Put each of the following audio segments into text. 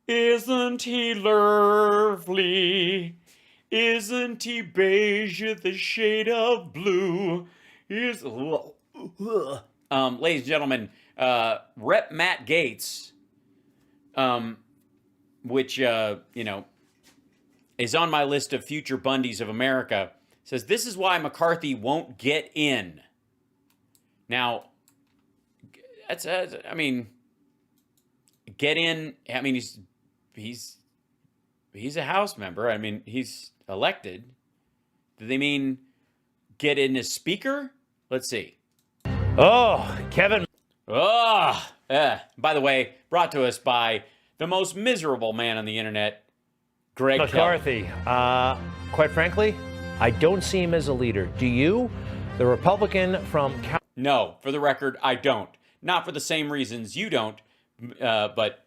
Isn't he lovely? Isn't he beige, the shade of blue? Ladies and gentlemen, Rep. Matt Gaetz, which is on my list of future Bundys of America, says this is why McCarthy won't get in. Now, that's get in. I mean, he's a House member. I mean, he's elected. Do they mean get in as Speaker? Let's see. Oh, Kevin. By the way, brought to us by the most miserable man on the internet, Greg McCarthy. Quite frankly, I don't see him as a leader. Do you? The Republican from... No, for the record, I don't. Not for the same reasons you don't, but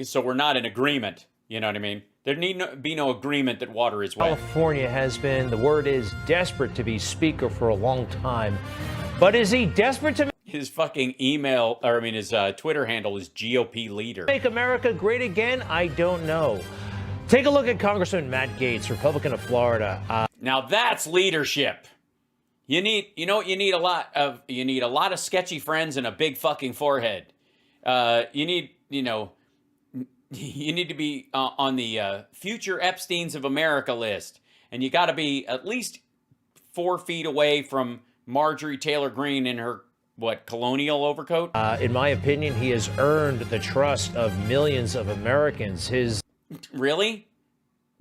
so we're not in agreement. You know what I mean? There need be no agreement that water is wet. California has been, the word is, desperate to be Speaker for a long time. But is he desperate to... His fucking his Twitter handle is GOP leader. Make America great again? I don't know. Take a look at Congressman Matt Gaetz, Republican of Florida. Now that's leadership. You need a lot of sketchy friends and a big fucking forehead. You need to be on the future Epsteins of America list, and you got to be at least 4 feet away from Marjorie Taylor Greene in her colonial overcoat. In my opinion, he has earned the trust of millions of Americans. Really?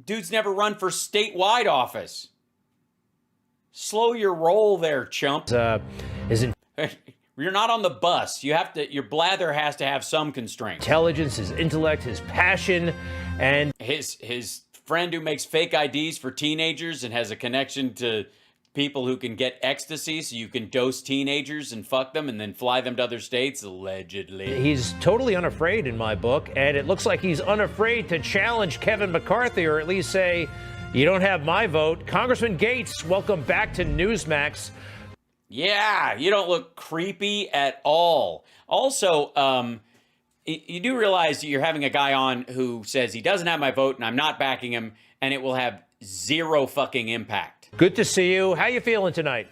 Dude's never run for statewide office. Slow your roll there, chump. You're not on the bus. Your blather has to have some constraint. Intelligence, his intellect, his passion, and his friend who makes fake IDs for teenagers and has a connection to people who can get ecstasy so you can dose teenagers and fuck them and then fly them to other states, allegedly. He's totally unafraid in my book, and it looks like he's unafraid to challenge Kevin McCarthy, or at least say, you don't have my vote. Congressman Gaetz, welcome back to Newsmax. Yeah, you don't look creepy at all. Also, you do realize you're having a guy on who says he doesn't have my vote and I'm not backing him, and it will have zero fucking impact. Good to see you. How you feeling tonight?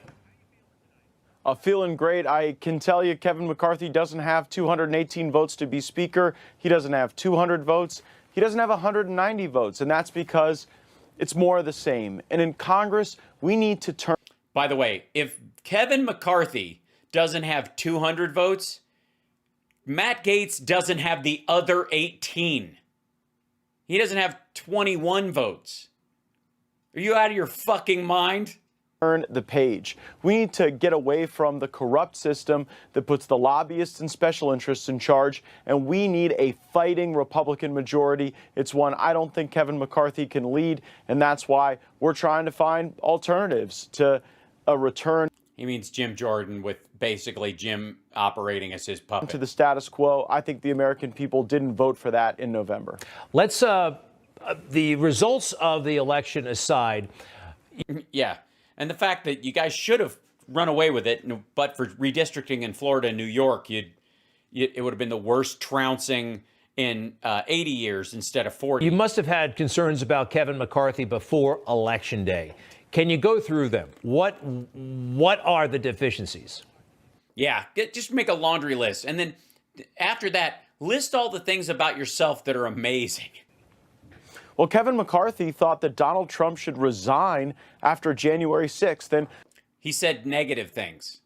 Feeling great. I can tell you Kevin McCarthy doesn't have 218 votes to be Speaker. He doesn't have 200 votes. He doesn't have 190 votes, and that's because it's more of the same. And in Congress, we need to turn... By the way, if Kevin McCarthy doesn't have 200 votes, Matt Gaetz doesn't have the other 18. He doesn't have 21 votes. Are you out of your fucking mind? Turn the page. We need to get away from the corrupt system that puts the lobbyists and special interests in charge, and we need a fighting Republican majority. It's one I don't think Kevin McCarthy can lead, and that's why we're trying to find alternatives to a return. He means Jim Jordan, with basically Jim operating as his puppet. To the status quo. I think the American people didn't vote for that in November. Let's, the results of the election aside. Yeah. And the fact that you guys should have run away with it, but for redistricting in Florida and New York, it would have been the worst trouncing in 80 years instead of 40. You must have had concerns about Kevin McCarthy before Election Day. Can you go through them? What are the deficiencies? Yeah, just make a laundry list. And then after that, list all the things about yourself that are amazing. Well, Kevin McCarthy thought that Donald Trump should resign after January 6th. And he said negative things.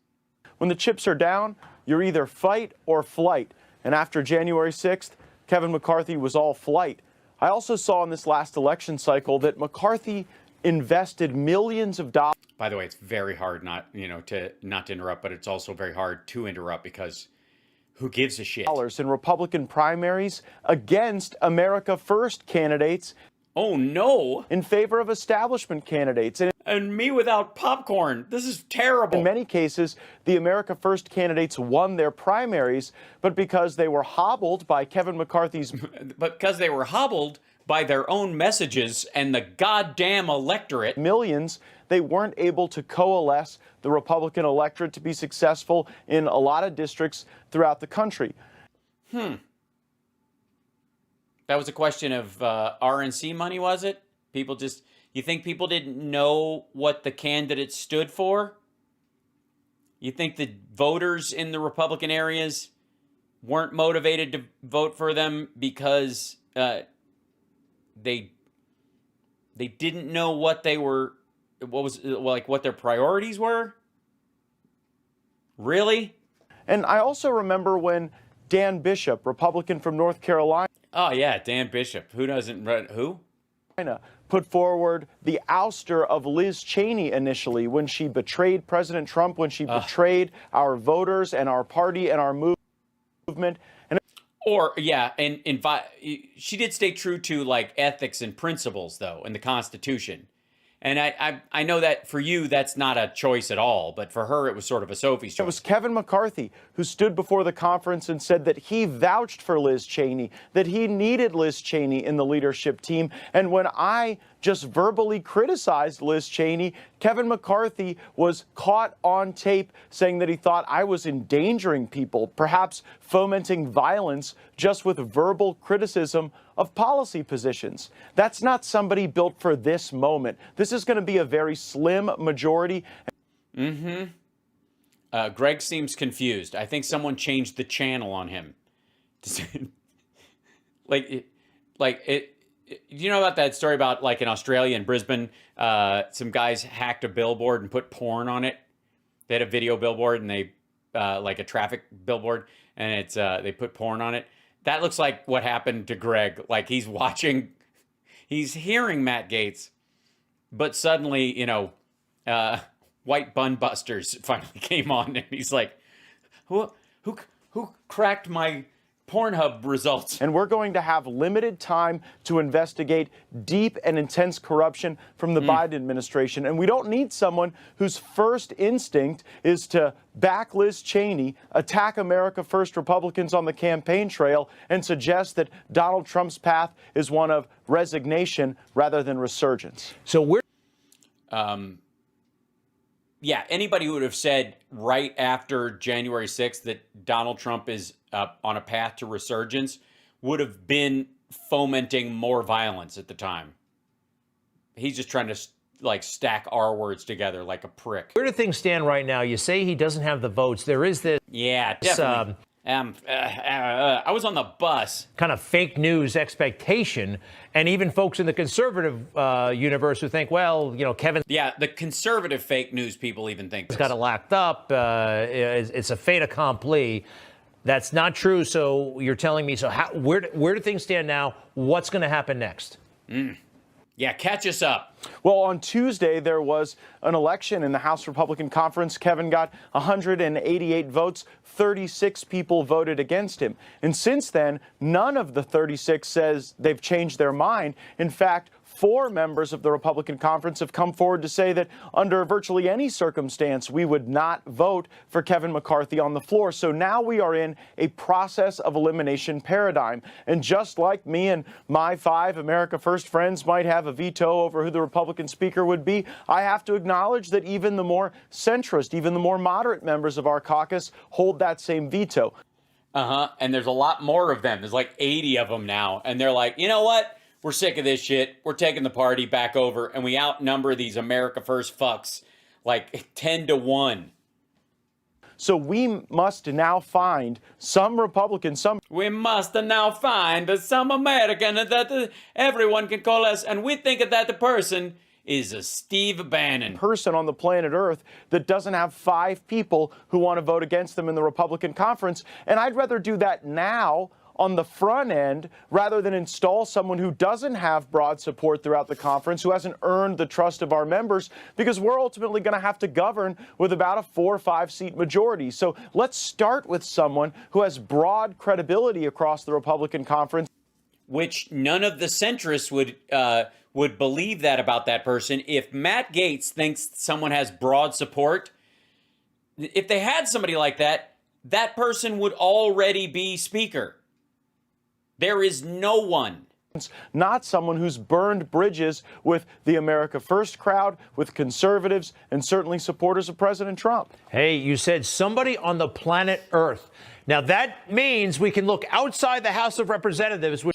When the chips are down, you're either fight or flight. And after January 6th, Kevin McCarthy was all flight. I also saw in this last election cycle that McCarthy invested millions of dollars. By the way, it's very hard not to interrupt, but it's also very hard to interrupt because who gives a shit? In Republican primaries against America First candidates. Oh, no. In favor of establishment candidates. And me without popcorn. This is terrible. In many cases, the America First candidates won their primaries, but because they were hobbled by Kevin McCarthy's... because they were hobbled by their own messages and the goddamn electorate. Millions, they weren't able to coalesce the Republican electorate to be successful in a lot of districts throughout the country. That was a question of RNC money, was it? You think people didn't know what the candidates stood for? You think the voters in the Republican areas weren't motivated to vote for them because they didn't know what their priorities were? Really? And I also remember when Dan Bishop, Republican from North Carolina, Oh yeah, Dan Bishop. Who doesn't run who? put forward the ouster of Liz Cheney initially when she betrayed President Trump, when she betrayed our voters and our party and our movement. And she did stay true to like ethics and principles though in the Constitution. And I know that for you, that's not a choice at all. But for her, it was sort of a Sophie's choice. it was Kevin McCarthy who stood before the conference and said that he vouched for Liz Cheney, that he needed Liz Cheney in the leadership team. And when I just verbally criticized Liz Cheney, Kevin McCarthy was caught on tape saying that he thought I was endangering people, perhaps fomenting violence just with verbal criticism of policy positions. That's not somebody built for this moment. This is going to be a very slim majority. Greg seems confused. I think someone changed the channel on him. You know about that story about like in Australia in Brisbane, some guys hacked a billboard and put porn on it. They had a video billboard and they like a traffic billboard, and it's they put porn on it. That looks like what happened to Greg. Like he's hearing Matt Gaetz, but suddenly, White Bun Busters finally came on, and he's like, who cracked my Pornhub results? And we're going to have limited time to investigate deep and intense corruption from the Biden administration. And we don't need someone whose first instinct is to back Liz Cheney, attack America First Republicans on the campaign trail, and suggest that Donald Trump's path is one of resignation rather than resurgence. So we're Yeah, anybody who would have said right after January 6th that Donald Trump is on a path to resurgence would have been fomenting more violence at the time. He's just trying to like stack our words together like a prick. Where do things stand right now? You say he doesn't have the votes. There is this. Yeah, definitely. I was on the bus. Kind of fake news expectation, and even folks in the conservative universe who think, well, Kevin. Yeah, the conservative fake news people even think this. Got it locked up. It's a fait accompli. That's not true. So you're telling me. So where do things stand now? What's going to happen next? Yeah, catch us up. Well, on Tuesday, there was an election in the House Republican Conference. Kevin got 188 votes. 36 people voted against him. And since then, none of the 36 says they've changed their mind. In fact, 4 members of the Republican Conference have come forward to say that under virtually any circumstance, we would not vote for Kevin McCarthy on the floor. So now we are in a process of elimination paradigm. And just like me and my 5 America First friends might have a veto over who the Republican speaker would be, I have to acknowledge that even the more centrist, even the more moderate members of our caucus hold that same veto. And there's a lot more of them. There's like 80 of them now. And they're like, you know what? We're sick of this shit. We're taking the party back over, and we outnumber these America First fucks like 10-1. So we must now find some Republican, We must now find some American that everyone can call us, and we think that the person is a Steve Bannon. Person on the planet Earth that doesn't have 5 people who want to vote against them in the Republican conference. And I'd rather do that now on the front end rather than install someone who doesn't have broad support throughout the conference, who hasn't earned the trust of our members, because we're ultimately going to have to govern with about a 4 or 5 seat majority. So let's start with someone who has broad credibility across the Republican conference. Which none of the centrists would believe that about that person. If Matt Gaetz thinks someone has broad support, if they had somebody like that, that person would already be speaker. There is no one. Not someone who's burned bridges with the America First crowd, with conservatives, and certainly supporters of President Trump. Hey, you said somebody on the planet Earth. Now, that means we can look outside the House of Representatives.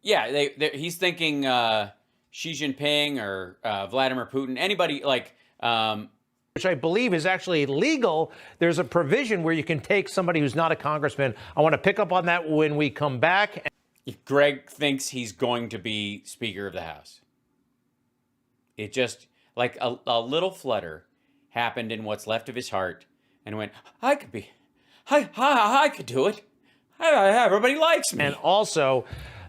Yeah, he's thinking Xi Jinping or Vladimir Putin, anybody like... which I believe is actually legal. There's a provision where you can take somebody who's not a congressman. I want to pick up on that when we come back. Greg thinks he's going to be Speaker of the House. It just, like a little flutter happened in what's left of his heart, and went, I could do it. Everybody likes me. And also,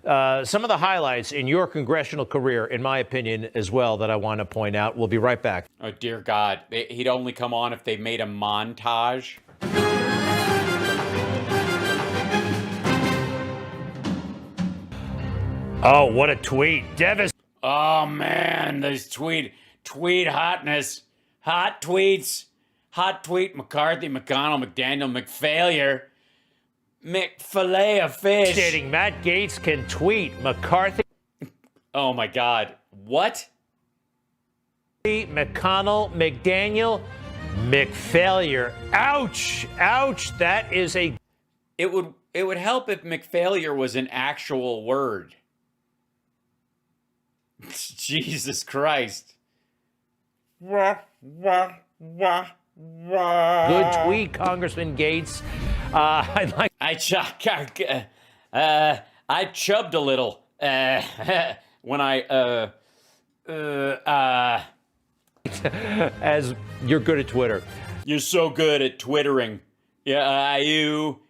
some of the highlights in your congressional career, in my opinion, as well, that I want to point out. We'll be right back. Oh, dear God. He'd only come on if they made a montage. Oh, what a tweet. Oh, man, this tweet hotness. Hot tweets. Hot tweet, McCarthy, McConnell, McDaniel, McFailure. McFillet of fish. Stating Matt Gaetz can tweet McCarthy. Oh, my God. What? McConnell, McDaniel, McFailure. Ouch. Ouch. That is a... It would help if McFailure was an actual word. Jesus Christ. Good tweet, Congressman Gaetz. I chubbed a little when I as you're good at Twitter. You're so good at twittering. Yeah, you.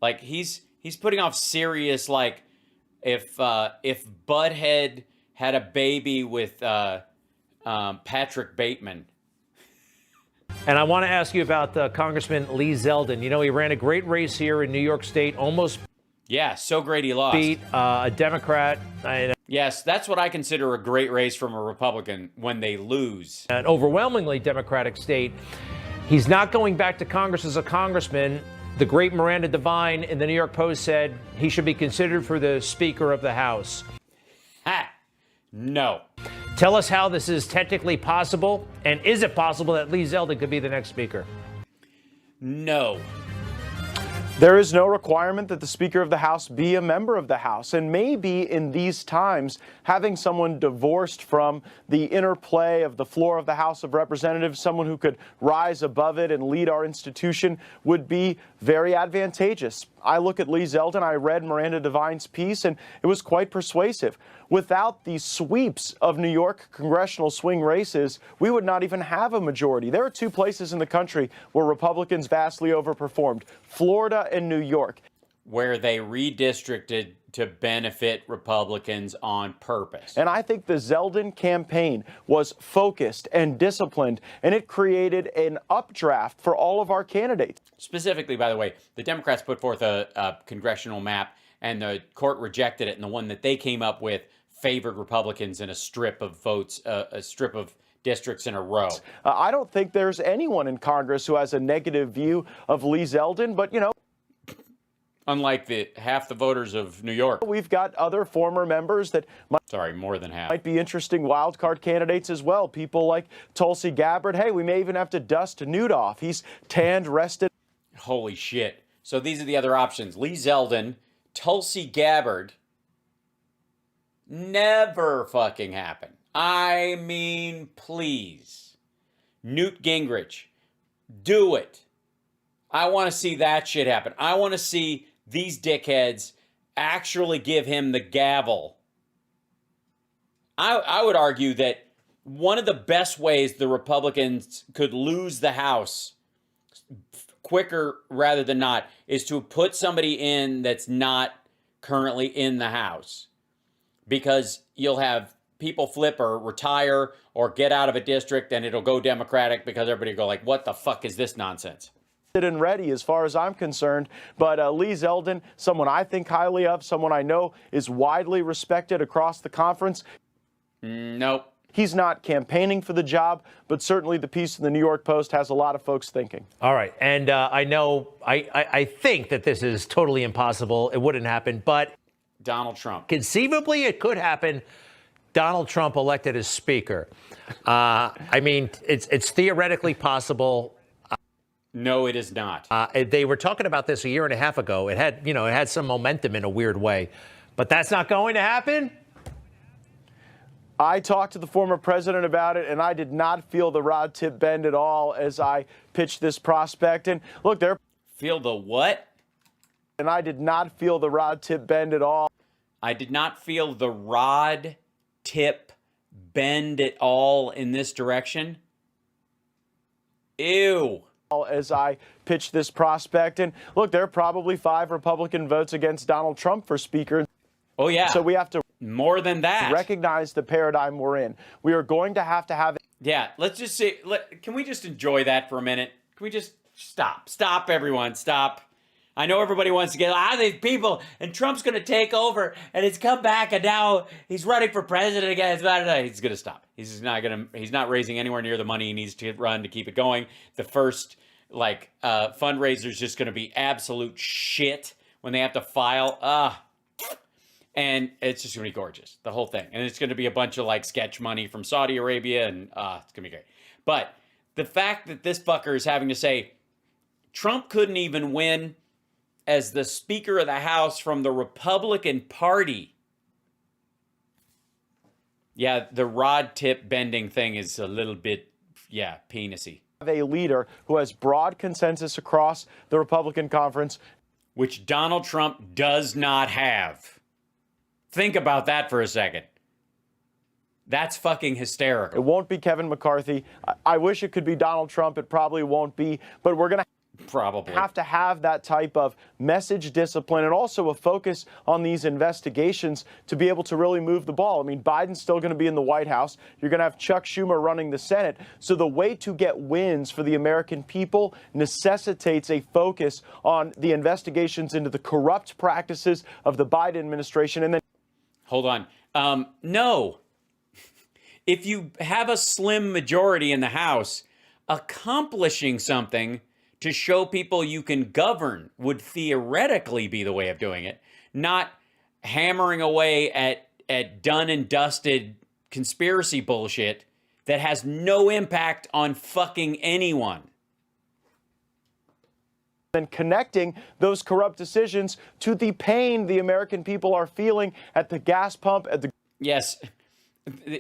Like he's putting off serious, like if Butthead had a baby with Patrick Bateman. And I want to ask you about Congressman Lee Zeldin. You know, he ran a great race here in New York State, almost so great he lost. Beat a Democrat. Yes, that's what I consider a great race from a Republican, when they lose. An overwhelmingly Democratic state. He's not going back to Congress as a congressman. The great Miranda Devine in the New York Post said he should be considered for the Speaker of the House. Ha! No. Tell us how this is technically possible, and is it possible that Lee Zeldin could be the next Speaker? No. There is no requirement that the Speaker of the House be a member of the House. And maybe in these times, having someone divorced from the interplay of the floor of the House of Representatives, someone who could rise above it and lead our institution, would be very advantageous. I look at Lee Zeldin, I read Miranda Devine's piece, and it was quite persuasive. Without the sweeps of New York congressional swing races, we would not even have a majority. There are two places in the country where Republicans vastly overperformed, Florida and New York. Where they redistricted to benefit Republicans on purpose. And I think the Zeldin campaign was focused and disciplined, and it created an updraft for all of our candidates. Specifically, by the way, the Democrats put forth a congressional map, and the court rejected it, and the one that they came up with favored Republicans in a strip of votes, a strip of districts in a row. I don't think there's anyone in Congress who has a negative view of Lee Zeldin, but, you know, unlike half the voters of New York. We've got other former members that more than half. Might be interesting wild card candidates as well. People like Tulsi Gabbard. Hey, we may even have to dust Newt off. He's tanned, rested. Holy shit. So these are the other options. Lee Zeldin, Tulsi Gabbard. Never fucking happen. I mean, please. Newt Gingrich. Do it. I want to see that shit happen. I want to see these dickheads actually give him the gavel. I would argue that one of the best ways the Republicans could lose the House quicker rather than not is to put somebody in that's not currently in the House. Because you'll have people flip or retire or get out of a district and it'll go Democratic because everybody will go like, what the fuck is this nonsense? And ready as far as I'm concerned. But Lee Zeldin, someone I think highly of, someone I know is widely respected across the conference. Nope. He's not campaigning for the job, but certainly the piece in the New York Post has a lot of folks thinking. All right. And I think that this is totally impossible. It wouldn't happen. But Donald Trump. Conceivably, it could happen. Donald Trump elected as Speaker. I mean, it's theoretically possible. No, it is not. They were talking about this a year and a half ago. It had some momentum in a weird way, but that's not going to happen. I talked to the former president about it, and I did not feel the rod tip bend at all as I pitched this prospect. And look, Feel the what? And I did not feel the rod tip bend at all. I did not feel the rod tip bend at all in this direction. Ew. As I pitched this prospect. And look, there are probably 5 Republican votes against Donald Trump for Speaker. Oh, yeah. So we have to more than that recognize the paradigm we're in. We are going to have. Yeah, let's just say, can we just enjoy that for a minute? Can we just stop? Stop, everyone. Stop. I know everybody wants to get out of these people, and Trump's going to take over, and he's come back, and now he's running for president again. He's going to stop. He's not raising anywhere near the money he needs to run to keep it going. The first fundraiser is just going to be absolute shit when they have to file. And it's just going to be gorgeous, the whole thing. And it's going to be a bunch of sketch money from Saudi Arabia, and it's going to be great. But the fact that this fucker is having to say Trump couldn't even win as the Speaker of the House from the Republican Party. Yeah, the rod tip bending thing is a little bit, penisy. A leader who has broad consensus across the Republican conference, which Donald Trump does not have. Think about that for a second. That's fucking hysterical. It won't be Kevin McCarthy. I wish it could be Donald Trump. It probably won't be, but we're going to have to have that type of message discipline and also a focus on these investigations to be able to really move the ball. I mean, Biden's still going to be in the White House. You're going to have Chuck Schumer running the Senate. So the way to get wins for the American people necessitates a focus on the investigations into the corrupt practices of the Biden administration. And then, hold on. No. If you have a slim majority in the House, accomplishing something to show people you can govern would theoretically be the way of doing it, not hammering away at done and dusted conspiracy bullshit that has no impact on fucking anyone. And connecting those corrupt decisions to the pain the American people are feeling at the gas pump, at the... Yes.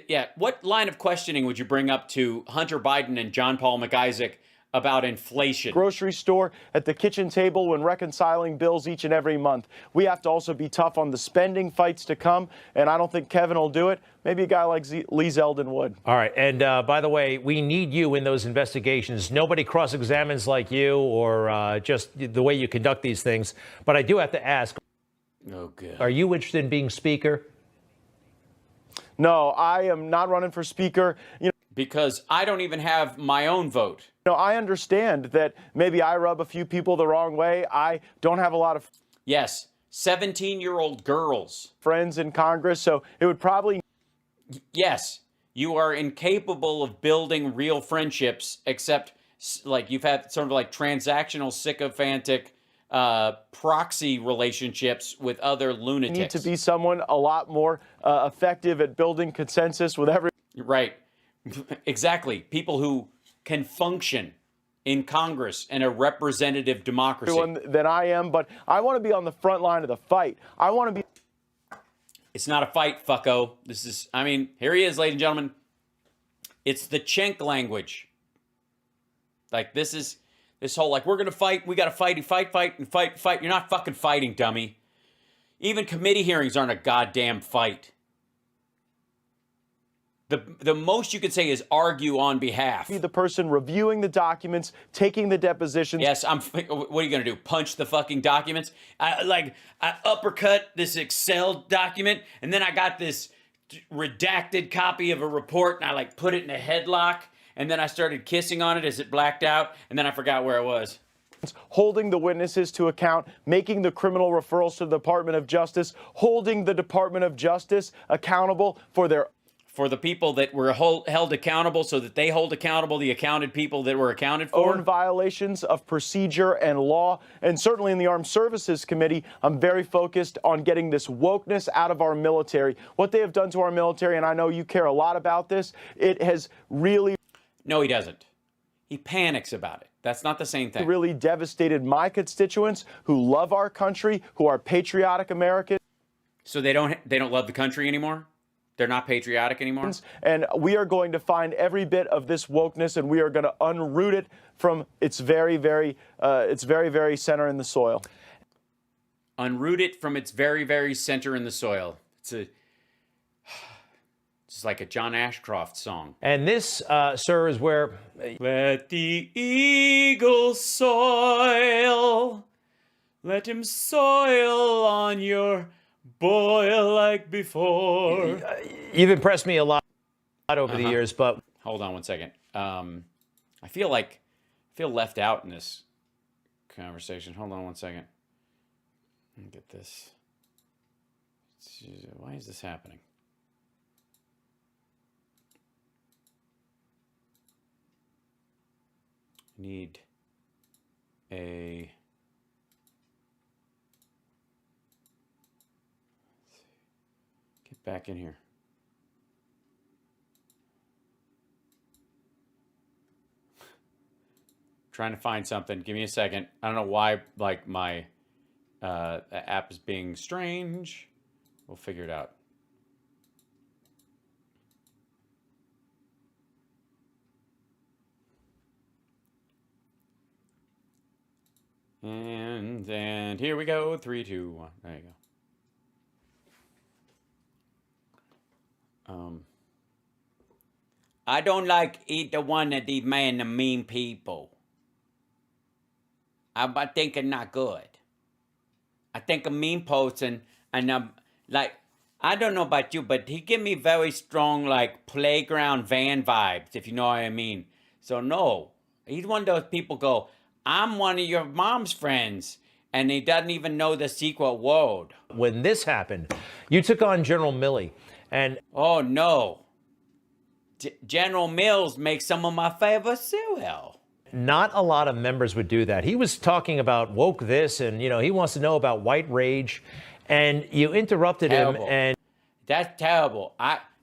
Yeah. What line of questioning would you bring up to Hunter Biden and John Paul McIsaac about inflation? Grocery store, at the kitchen table when reconciling bills each and every month. We have to also be tough on the spending fights to come, and I don't think Kevin will do it. Maybe a guy like Lee Zeldin would. All right, and by the way, we need you in those investigations. Nobody cross-examines like you or just the way you conduct these things. But I do have to ask, are you interested in being Speaker? No, I am not running for Speaker. Because I don't even have my own vote. I understand that maybe I rub a few people the wrong way. I don't have a lot of... Yes, 17-year-old girls. ...friends in Congress, so it would probably... Yes, you are incapable of building real friendships, except you've had sort of transactional, sycophantic proxy relationships with other lunatics. You need to be someone a lot more effective at building consensus with everyone. Right. Exactly. People who can function in Congress and a representative democracy. Than I am, but I want to be on the front line of the fight. I want to be... It's not a fight, fucko. Here he is, ladies and gentlemen. It's the Chenk language. This whole, we're going to fight, we got to fight. You're not fucking fighting, dummy. Even committee hearings aren't a goddamn fight. The most you could say is argue on behalf. Be the person reviewing the documents, taking the depositions. Yes, what are you going to do? Punch the fucking documents? I uppercut this Excel document, and then I got this redacted copy of a report, and I put it in a headlock, and then I started kissing on it as it blacked out, and then I forgot where it was. Holding the witnesses to account, making the criminal referrals to the Department of Justice, holding the Department of Justice accountable for the people that were held accountable so that they hold accountable the accounted people that were accounted for. Own violations of procedure and law. And certainly in the Armed Services Committee, I'm very focused on getting this wokeness out of our military. What they have done to our military, and I know you care a lot about this, it has really... No, he doesn't. He panics about it. That's not the same thing. Really devastated my constituents who love our country, who are patriotic Americans. So they don't love the country anymore? They're not patriotic anymore? And we are going to find every bit of this wokeness, and we are going to unroot it from its very, very center in the soil. Unroot it from its very, very center in the soil. It's like a John Ashcroft song. And this, sir, is where... Let the eagle soil. Let him soil on your boil like before. You've impressed me a lot over the years, but... Hold on one second. I feel left out in this conversation. Hold on one second. Let me get this. Why is this happening? Need a... Get back in here. Trying to find something. Give me a second. I don't know why, like, my app is being strange. We'll figure it out. And here we go. 3, 2, 1. There you go. I don't like either one of these mean people. I think it's not good. I think a mean person, and I'm like, I don't know about you, but he give me very strong, like, playground van vibes, if you know what I mean. So no, he's one of those people go, I'm one of your mom's friends, and he doesn't even know the secret word. When this happened, you took on General Milley, and... Oh, no. General Mills makes some of my favorite cereal. Not a lot of members would do that. He was talking about woke this, and, you know, he wants to know about white rage, and you interrupted him, and... That's terrible.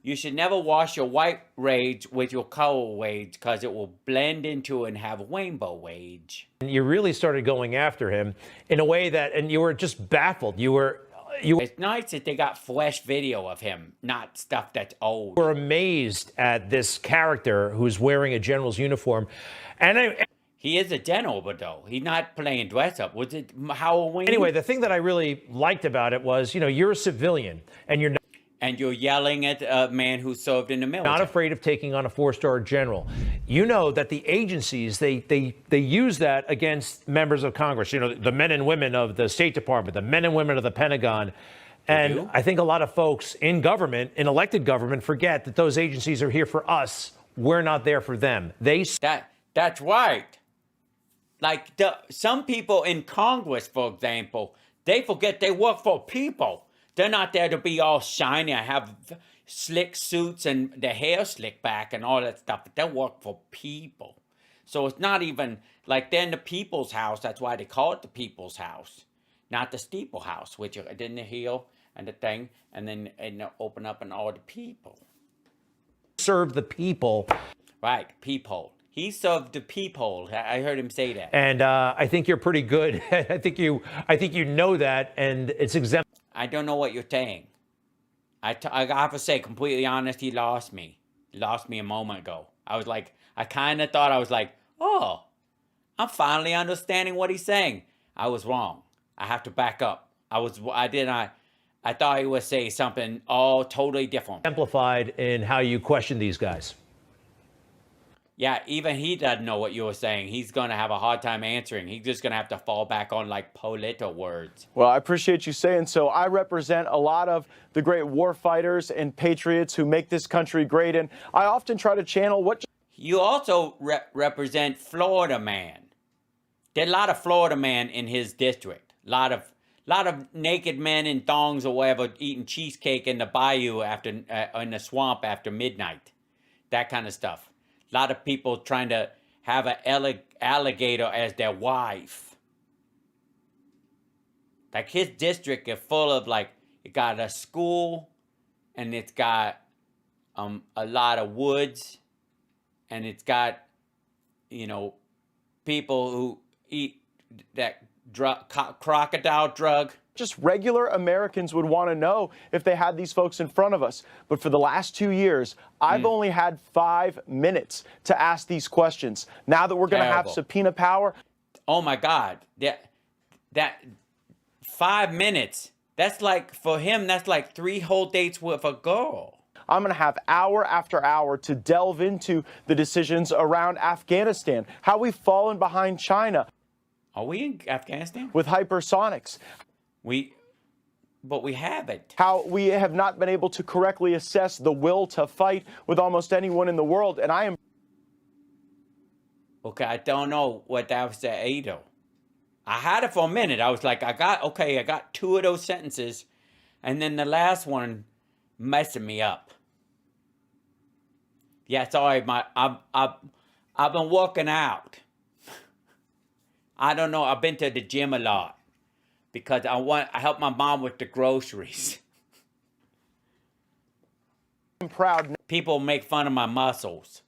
You should never wash your white rage with your color rage, because it will blend into and have rainbow rage. And you really started going after him in a way that, and you were just baffled. It's nice that they got fresh video of him, not stuff that's old. You were amazed at this character who's wearing a general's uniform. And he is a general, but though he's not playing dress up. Was it Halloween? Anyway, the thing that I really liked about it was, you know, you're a civilian, and you're not... And you're yelling at a man who served in the military. Not afraid of taking on a 4-star general. You know that the agencies, they use that against members of Congress. You know, the men and women of the State Department, the men and women of the Pentagon. And I think a lot of folks in government, in elected government, forget that those agencies are here for us. We're not there for them. That's right. Like some people in Congress, for example, they forget they work for people. They're not there to be all shiny and have slick suits and their hair slicked back and all that stuff. But they work for people. So it's not even like they're in the people's house. That's why they call it the people's house, not the steeple house, which are in the hill and the thing, and then open up and all the people. Serve the people. Right, people. He served the people. I heard him say that. And I think you're pretty good. I think you know that, and it's exempt. I don't know what you're saying. I have to say, completely honest, he lost me. He lost me a moment ago. I kind of thought I was like, oh, I'm finally understanding what he's saying. I was wrong. I have to back up. I thought he would say something all totally different. Amplified in how you question these guys. Yeah, even he doesn't know what you were saying. He's going to have a hard time answering. He's just going to have to fall back on, like, polito words. Well, I appreciate you saying so. I represent a lot of the great war fighters and patriots who make this country great, and I often try to channel what... You also represent Florida man. There's a lot of Florida man in his district. A lot of naked men in thongs or whatever eating cheesecake in the bayou in the swamp after midnight. That kind of stuff. A lot of people trying to have an alligator as their wife. Like his district is full of, like, it got a school and it's got a lot of woods and it's got you know, people who eat that crocodile drug. Just regular Americans would want to know if they had these folks in front of us. But for the last 2 years, I've only had 5 minutes to ask these questions. Now that we're going to have subpoena power. Oh my God. That 5 minutes. That's like, for him, that's like 3 whole dates with a girl. I'm going to have hour after hour to delve into the decisions around Afghanistan, how we've fallen behind China. Are we in Afghanistan? With hypersonics. But we haven't. How we have not been able to correctly assess the will to fight with almost anyone in the world. And I am... Okay, I don't know what that was at Ado. I had it for a minute. I was like, I got 2 of those sentences. And then the last one messing me up. Yeah, sorry, I've been working out. I don't know, I've been to the gym a lot. Because I help my mom with the groceries. I'm proud. People make fun of my muscles.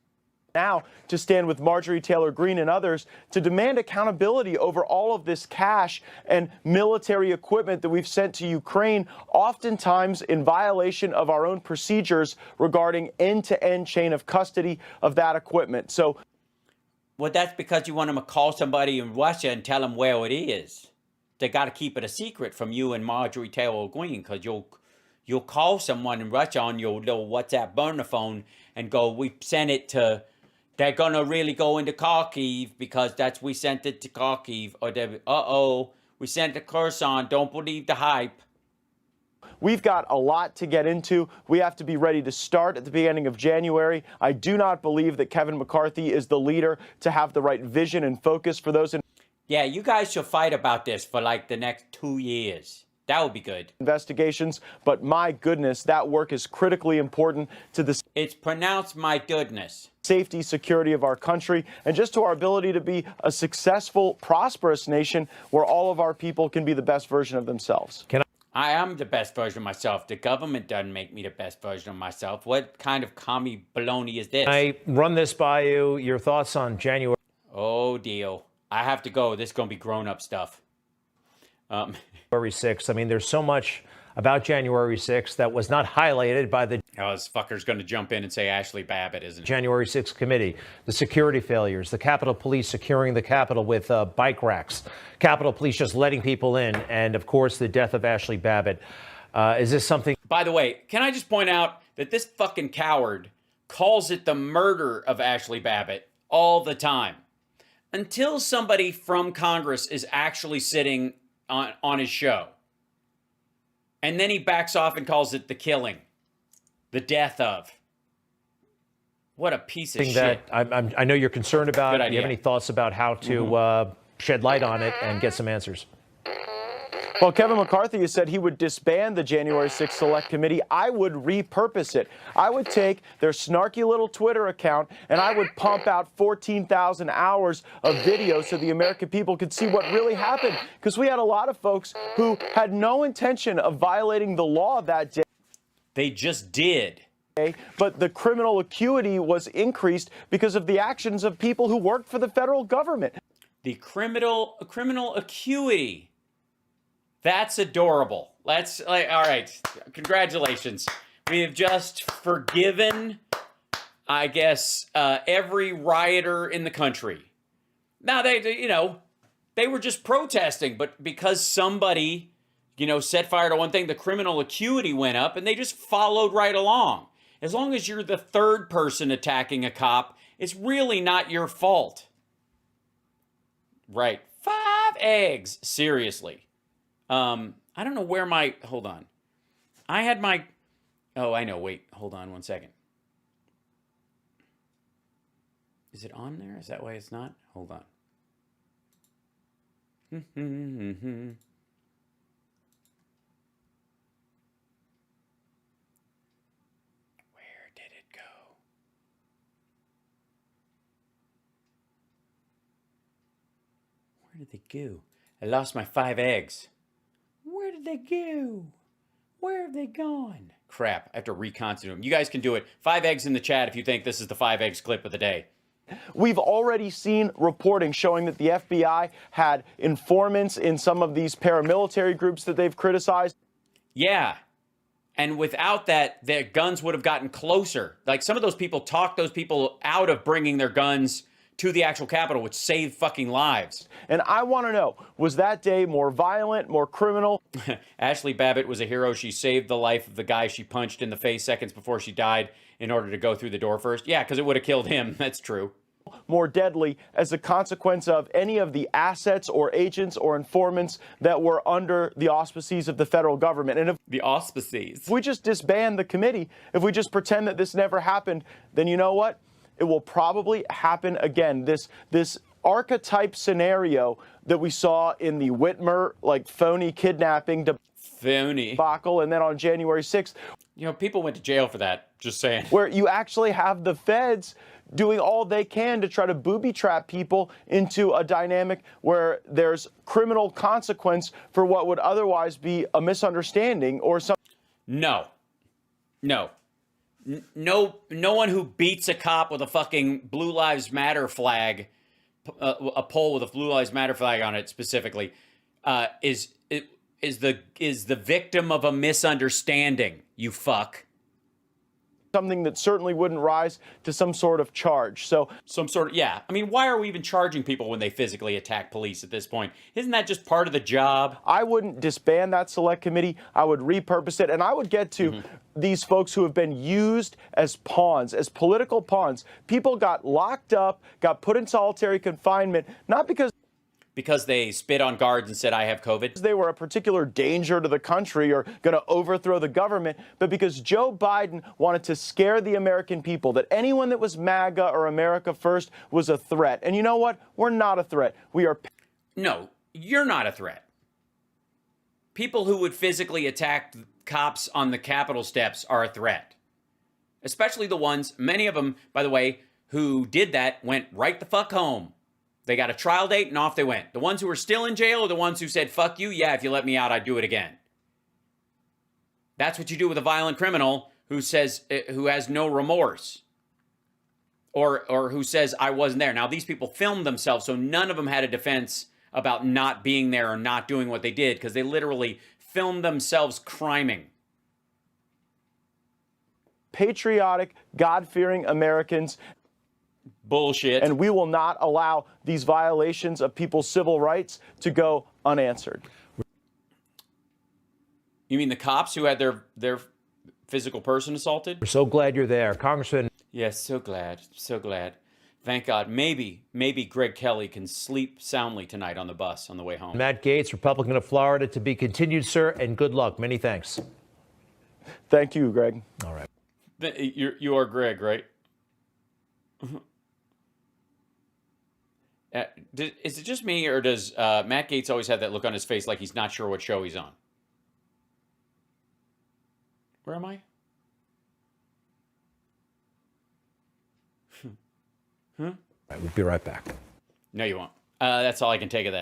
Now to stand with Marjorie Taylor Greene and others to demand accountability over all of this cash and military equipment that we've sent to Ukraine, oftentimes in violation of our own procedures regarding end-to-end chain of custody of that equipment. So, well, that's because you want them to call somebody in Russia and tell them where it is. They got to keep it a secret from you and Marjorie Taylor Greene, because you'll call someone in Russia on your little WhatsApp burner phone and go, we sent it to, they're going to really go into Kharkiv because we sent it to Kharkiv. Or we sent the Kherson, don't believe the hype. We've got a lot to get into. We have to be ready to start at the beginning of January. I do not believe that Kevin McCarthy is the leader to have the right vision and focus for those Yeah, you guys should fight about this for like the next 2 years. That would be good. Investigations, but my goodness, that work is critically important to the... It's pronounced my goodness. Safety, security of our country, and just to our ability to be a successful, prosperous nation where all of our people can be the best version of themselves. I am the best version of myself. The government doesn't make me the best version of myself. What kind of commie baloney is this? I run this by you. Your thoughts on January? Oh, deal. I have to go. This is going to be grown-up stuff. January 6th. I mean, there's so much about January 6th that was not highlighted by the... Oh, this fucker's going to jump in and say Ashley Babbitt, isn't it? January 6th committee, the security failures, the Capitol Police securing the Capitol with bike racks, Capitol Police just letting people in, and, of course, the death of Ashley Babbitt. Is this something... By the way, can I just point out that this fucking coward calls it the murder of Ashley Babbitt all the time? Until somebody from Congress is actually sitting on his show. And then he backs off and calls it the killing. The death of. What a piece of shit. I know you're concerned about. Good idea. Do you have any thoughts about how to shed light on it and get some answers? Well, Kevin McCarthy has said he would disband the January 6th Select Committee. I would repurpose it. I would take their snarky little Twitter account and I would pump out 14,000 hours of video so the American people could see what really happened. Because we had a lot of folks who had no intention of violating the law that day. They just did. But the criminal acuity was increased because of the actions of people who worked for the federal government. The criminal acuity. That's adorable. That's like, all right. Congratulations. We have just forgiven, I guess, every rioter in the country. Now they were just protesting, but because somebody, set fire to one thing, the criminal acuity went up and they just followed right along. As long as you're the third person attacking a cop, it's really not your fault. Right. 5 eggs. Seriously. I don't know where hold on. I had oh, I know. Wait, hold on 1 second. Is it on there? Is that why it's not? Hold on. Where did it go? Where did they go? I lost my 5 eggs. Where did they go? Where have they gone? Crap, I have to reconstitute them. You guys can do it. 5 eggs in the chat if you think this is the 5 eggs clip of the day. We've already seen reporting showing that the FBI had informants in some of these paramilitary groups that they've criticized. Yeah. And without that, their guns would have gotten closer. Like, some of those people talked those people out of bringing their guns to the actual Capitol, which saved fucking lives. And I want to know, was that day more violent, more criminal? Ashley Babbitt was a hero. She saved the life of the guy she punched in the face seconds before she died in order to go through the door first. Yeah, because it would have killed him. That's true. More deadly as a consequence of any of the assets or agents or informants that were under the auspices of the federal government. And if the auspices, if we just disband the committee, if we just pretend that this never happened, then you know what? It will probably happen again. This archetype scenario that we saw in the Whitmer, like, phony kidnapping debacle, and then on January 6th. You know, people went to jail for that, just saying. Where you actually have the feds doing all they can to try to booby trap people into a dynamic where there's criminal consequence for what would otherwise be a misunderstanding or some. No. No one who beats a cop with a fucking Blue Lives Matter flag, a pole with a Blue Lives Matter flag on it specifically, is the victim of a misunderstanding, you fuck. Something that certainly wouldn't rise to some sort of charge. So some sort of, yeah. I mean, why are we even charging people when they physically attack police at this point? Isn't that just part of the job? I wouldn't disband that select committee. I would repurpose it, and I would get to these folks who have been used as pawns, as political pawns. People got locked up, got put in solitary confinement, not because they spit on guards and said, I have COVID. They were a particular danger to the country or going to overthrow the government, but because Joe Biden wanted to scare the American people that anyone that was MAGA or America First was a threat. And you know what? We're not a threat. We are. No, you're not a threat. People who would physically attack cops on the Capitol steps are a threat. Especially the ones, many of them, by the way, who did that went right the fuck home. They got a trial date and off they went. The ones who are still in jail are the ones who said, fuck you, yeah, if you let me out, I'd do it again. That's what you do with a violent criminal who has no remorse. Or who says, I wasn't there. Now, these people filmed themselves, so none of them had a defense about not being there or not doing what they did, because they literally filmed themselves criming. Patriotic, God-fearing Americans. Bullshit. And we will not allow these violations of people's civil rights to go unanswered. You mean the cops who had their physical person assaulted? We're so glad you're there, Congressman. Yes, so glad. Thank God. Maybe Greg Kelly can sleep soundly tonight on the bus on the way home. Matt Gaetz, Republican of Florida, to be continued, sir, and good luck. Many thanks. Thank you, Greg. All right. You are Greg, right? Is it just me, or does Matt Gaetz always have that look on his face like he's not sure what show he's on? Where am I? All right, we'll be right back. No, you won't. That's all I can take of that.